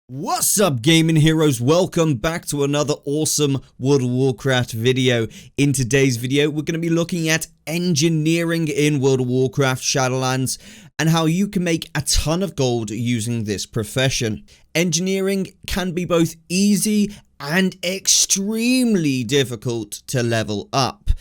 What's up, gaming heroes? Welcome back to another awesome World of Warcraft video. In today's video, we're going to be looking at engineering in World of Warcraft Shadowlands and how you can make a ton of gold using this profession. Engineering can be both easy and extremely difficult to level up.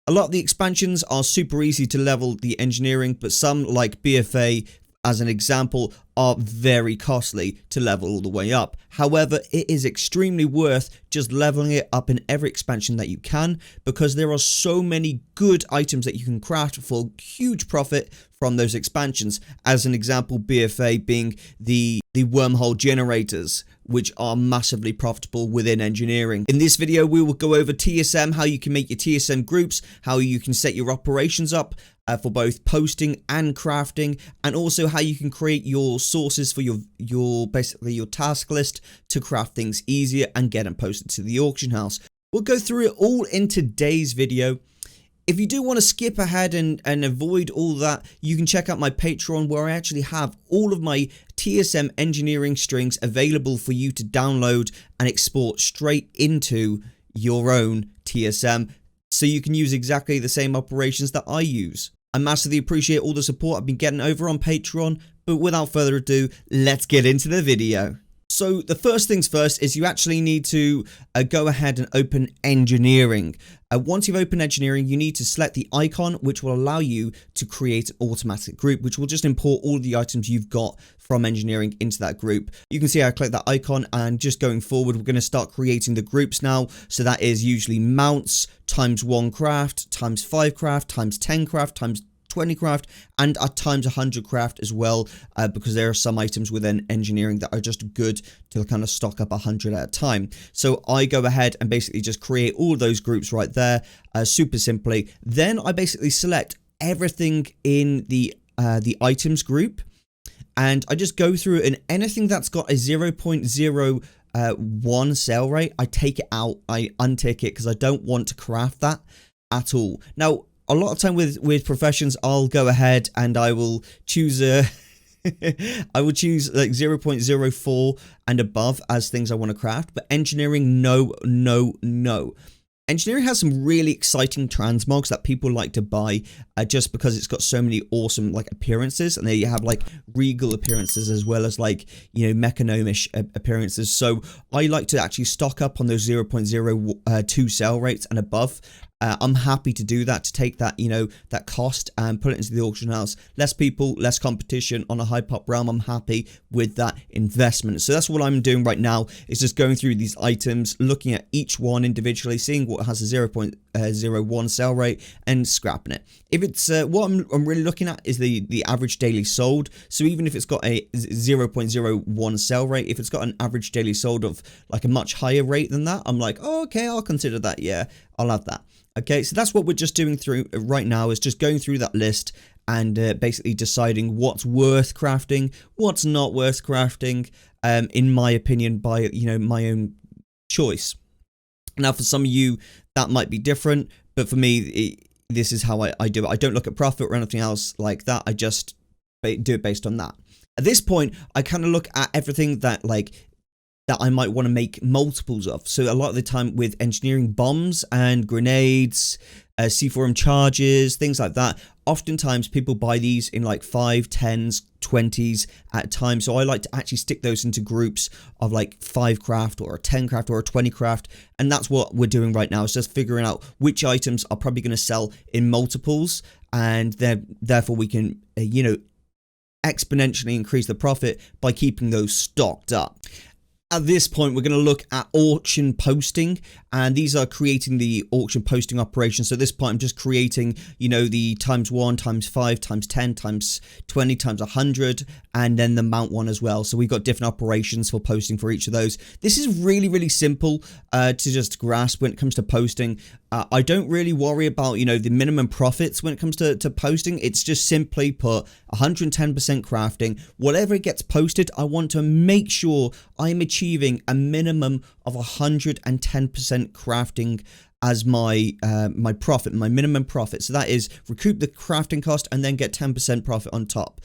A lot of the expansions are super easy to level the engineering, but some, like BFA, as an example, are very costly to level all the way up. However, it is extremely worth just leveling it up in every expansion that you can, because there are so many good items that you can craft for huge profit from those expansions. As an example, BFA being the wormhole generators, which are massively profitable within engineering. In this video, we will go over TSM, how you can make your TSM groups, how you can set your operations up for both posting and crafting, and also how you can create your sources for your basically your task list to craft things easier and get them posted to the auction house. We'll go through it all in today's video. If you do want to skip ahead and avoid all that, you can check out my Patreon, where I actually have all of my TSM engineering strings available for you to download and export straight into your own TSM, so you can use exactly the same operations that I use. I massively appreciate all the support I've been getting over on Patreon, but without further ado, let's get into the video. So the first things first is you actually need to go ahead and open engineering. Once you've opened engineering, you need to select the icon, which will allow you to create an automatic group, which will just import all the items you've got from engineering into that group. You can see I click that icon, and just going forward, we're going to start creating the groups now. So that is usually mounts, ×1 craft, ×5 craft, ×10 craft, ×20 craft, and at times 100 craft as well, because there are some items within engineering that are just good to kind of stock up 100 at a time. So I go ahead and basically just create all of those groups right there, super simply. Then I basically select everything in the items group, and I just go through, and anything that's got a 0.01 sale rate, I take it out, I untick it, because I don't want to craft that at all. Now, a lot of time with professions, I'll go ahead and I will choose I will choose like 0.04 and above as things I want to craft. But engineering, no. Engineering has some really exciting transmogs that people like to buy just because it's got so many awesome like appearances, and there you have like regal appearances as well as like, you know, Mechagnome-ish appearances. So I like to actually stock up on those 0.02 sale rates and above. I'm happy to do that, to take that, you know, that cost and put it into the auction house. Less people, less competition on a high pop realm. I'm happy with that investment. So that's what I'm doing right now, is just going through these items, looking at each one individually, seeing what has a 0.01 sell rate and scrapping it. If it's what I'm really looking at is the average daily sold. So even if it's got a 0.01 sell rate, if it's got an average daily sold of like a much higher rate than that, I'm like, oh, okay, I'll consider that. Yeah, I'll have that. Okay, so that's what we're just doing through right now, is just going through that list and basically deciding what's worth crafting, what's not worth crafting, in my opinion, by, you know, my own choice. Now, for some of you, that might be different, but for me, this is how I do it. I don't look at profit or anything else like that. I just do it based on that. At this point, I kind of look at everything that I might want to make multiples of. So a lot of the time with engineering, bombs and grenades, C4M charges, things like that, oftentimes people buy these in like 5, 10s, 20s at a time. So I like to actually stick those into groups of like 5 craft or a 10 craft or a 20 craft. And that's what we're doing right now, is just figuring out which items are probably going to sell in multiples. And therefore we can, you know, exponentially increase the profit by keeping those stocked up. At this point, we're going to look at auction posting, and these are creating the auction posting operation. So at this point, I'm just creating, you know, the ×1, ×5, ×10, ×20, ×100, and then the mount one as well. So we've got different operations for posting for each of those. This is really, really simple to just grasp when it comes to posting. I don't really worry about, you know, the minimum profits when it comes to posting. It's just simply put 110% crafting. Whatever it gets posted, I want to make sure I'm achieving a minimum of 110% crafting as my my profit, my minimum profit. So that is recoup the crafting cost and then get 10% profit on top.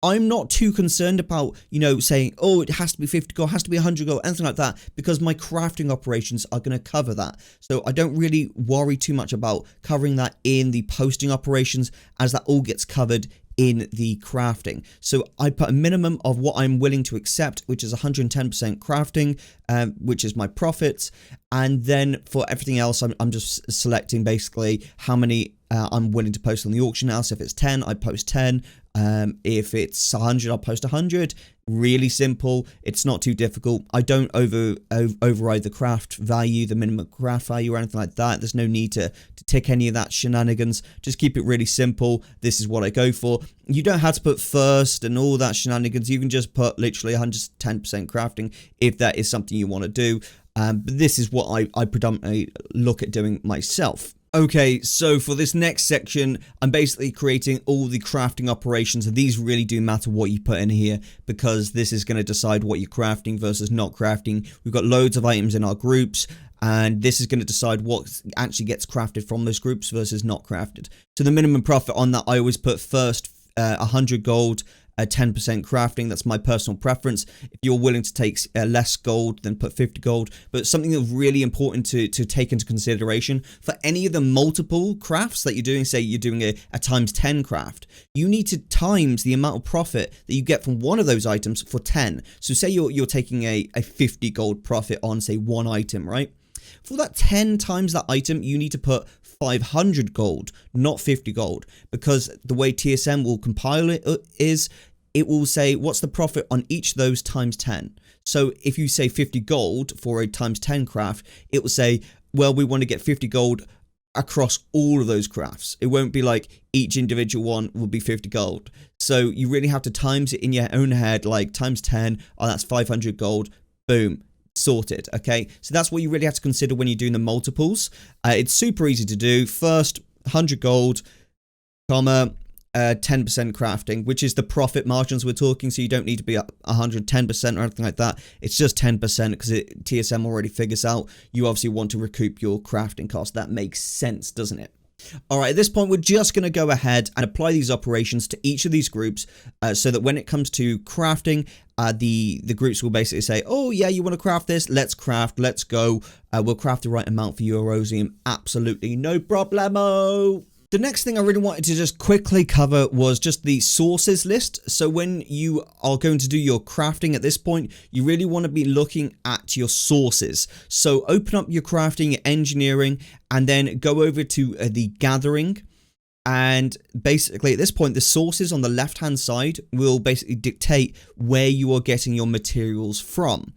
I'm not too concerned about, you know, saying, oh, it has to be 50 gold, has to be 100 gold, anything like that, because my crafting operations are going to cover that. So I don't really worry too much about covering that in the posting operations, as that all gets covered in the crafting. So I put a minimum of what I'm willing to accept, which is 110% crafting, which is my profits. And then for everything else, I'm just selecting basically how many I'm willing to post on the auction house. If it's 10, I post 10. If it's 100, I'll post 100. Really simple. It's not too difficult. I don't override the craft value, the minimum craft value or anything like that. There's no need to tick any of that shenanigans. Just keep it really simple. This is what I go for. You don't have to put first and all that shenanigans. You can just put literally 110% crafting if that is something you want to do. But this is what I predominantly look at doing myself. Okay, so for this next section, I'm basically creating all the crafting operations, and these really do matter what you put in here, because this is going to decide what you're crafting versus not crafting. We've got loads of items in our groups, and this is going to decide what actually gets crafted from those groups versus not crafted. So the minimum profit on that, I always put first 100 gold, 10% crafting. That's my personal preference. If you're willing to take less gold, then put 50 gold. But something that's really important to take into consideration for any of the multiple crafts that you're doing, say you're doing a times 10 craft, you need to times the amount of profit that you get from one of those items for 10. So say you're taking a 50 gold profit on, say, one item, right? For that 10 times that item, you need to put 500 gold, not 50 gold, because the way TSM will compile it is, it will say what's the profit on each of those times 10. So if you say 50 gold for a times 10 craft, it will say, well, we want to get 50 gold across all of those crafts. It won't be like each individual one will be 50 gold. So you really have to times it in your own head, like times 10, oh, that's 500 gold, boom. Sorted. Okay, so that's what you really have to consider when you're doing the multiples. It's super easy to do. First 100 gold, comma 10% crafting, which is the profit margins we're talking. So you don't need to be 110% or anything like that. It's just 10% because TSM already figures out you obviously want to recoup your crafting cost. That makes sense, doesn't it? All right, at this point, we're just going to go ahead and apply these operations to each of these groups so that when it comes to crafting, the groups will basically say, oh, yeah, you want to craft this? Let's craft. Let's go. We'll craft the right amount for you, Erosium. Absolutely no problemo. The next thing I really wanted to just quickly cover was just the sources list. So when you are going to do your crafting at this point, you really want to be looking at your sources. So open up your crafting, your engineering, and then go over to the gathering. And basically at this point, the sources on the left-hand side will basically dictate where you are getting your materials from.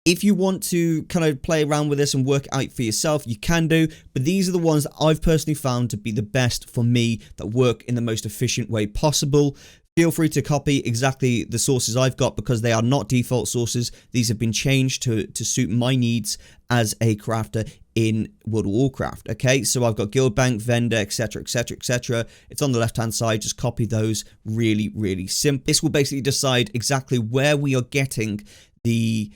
If you want to kind of play around with this and work it out for yourself, you can do, but these are the ones that I've personally found to be the best for me, that work in the most efficient way possible. Feel free to copy exactly the sources I've got, because they are not default sources. These have been changed to suit my needs as a crafter in World of Warcraft. Okay, so I've got guild bank, vendor, etc, etc, etc. It's on the left hand side. Just copy those. Really, really simple. This will basically decide exactly where we are getting the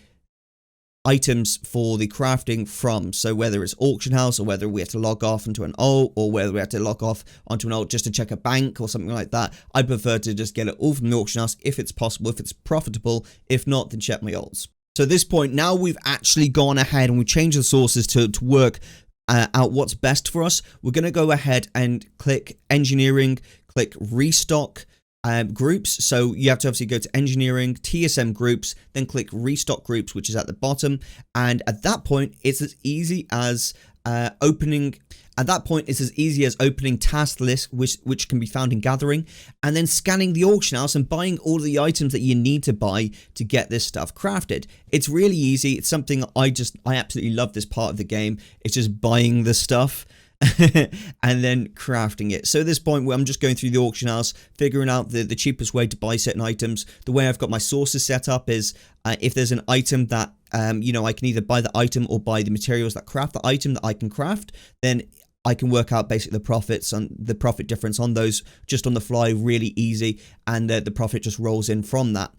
items for the crafting from. So whether it's auction house, or whether we have to log off into an alt, or whether we have to log off onto an alt just to check a bank or something like that, I prefer to just get it all from the auction house if it's possible, if it's profitable. If not, then check my alts. So at this point, now we've actually gone ahead and we've changed the sources to work out what's best for us. We're going to go ahead and click engineering, click restock groups. So you have to obviously go to engineering, TSM groups, then click restock groups, which is at the bottom. And at that point, it's as easy as opening task list, which can be found in gathering, and then scanning the auction house and buying all the items that you need to buy to get this stuff crafted. It's really easy. It's something I absolutely love this part of the game. It's just buying the stuff and then crafting it. So at this point, where I'm just going through the auction house, figuring out the cheapest way to buy certain items. The way I've got my sources set up is if there's an item that I can either buy the item or buy the materials that craft the item that I can craft, then I can work out basically the profits and the profit difference on those just on the fly, really easy, and the profit just rolls in from that.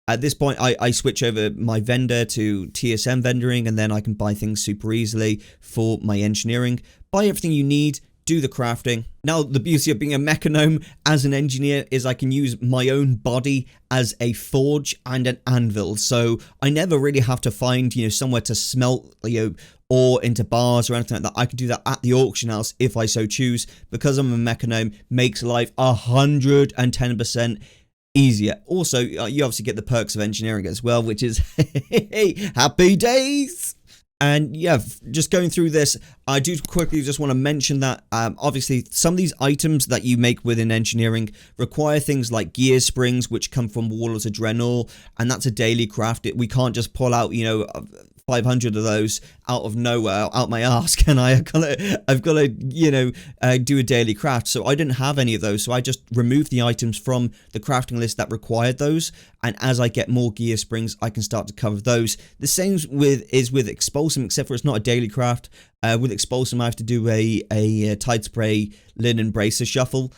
At this point, I switch over my vendor to TSM Vendoring, and then I can buy things super easily for my engineering. Buy everything you need, do the crafting. Now, the beauty of being a Mechagnome as an engineer is I can use my own body as a forge and an anvil. So I never really have to find, somewhere to smelt, ore into bars or anything like that. I can do that at the auction house if I so choose, because I'm a Mechagnome. Makes life 110% easier. Also, you obviously get the perks of engineering as well, which is happy days. And yeah, just going through this, I do quickly just want to mention that obviously some of these items that you make within engineering require things like gear springs, which come from Warlords of Draenor, and that's a daily craft. We can't just pull out, 500 of those out of nowhere, out my ass, can I? I've got to, do a daily craft. So I didn't have any of those. So I just removed the items from the crafting list that required those. And as I get more gear springs, I can start to cover those. The same is with Expulsum, except for it's not a daily craft. With Expulsum, I have to do a Tide Spray Linen Bracer Shuffle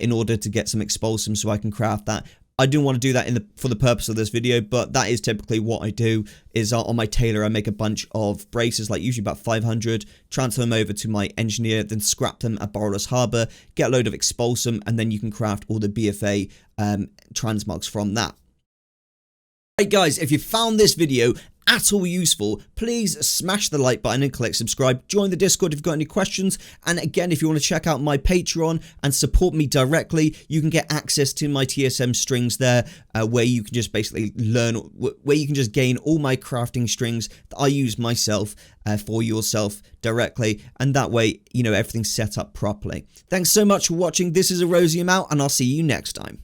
in order to get some Expulsum so I can craft that. I didn't want to do that for the purpose of this video, but that is typically what I do. Is on my tailor, I make a bunch of braces, like usually about 500, transfer them over to my engineer, then scrap them at Borrowless Harbour, get a load of Expulsum, and then you can craft all the BFA transmogs from that. Right guys, if you found this video at all useful, please smash the like button and click subscribe. Join the Discord if you've got any questions. And again, if you want to check out my Patreon and support me directly, you can get access to my TSM strings there, where you can just basically learn, where you can just gain all my crafting strings that I use myself for yourself directly. And that way, everything's set up properly. Thanks so much for watching. This is Erosium out, and I'll see you next time.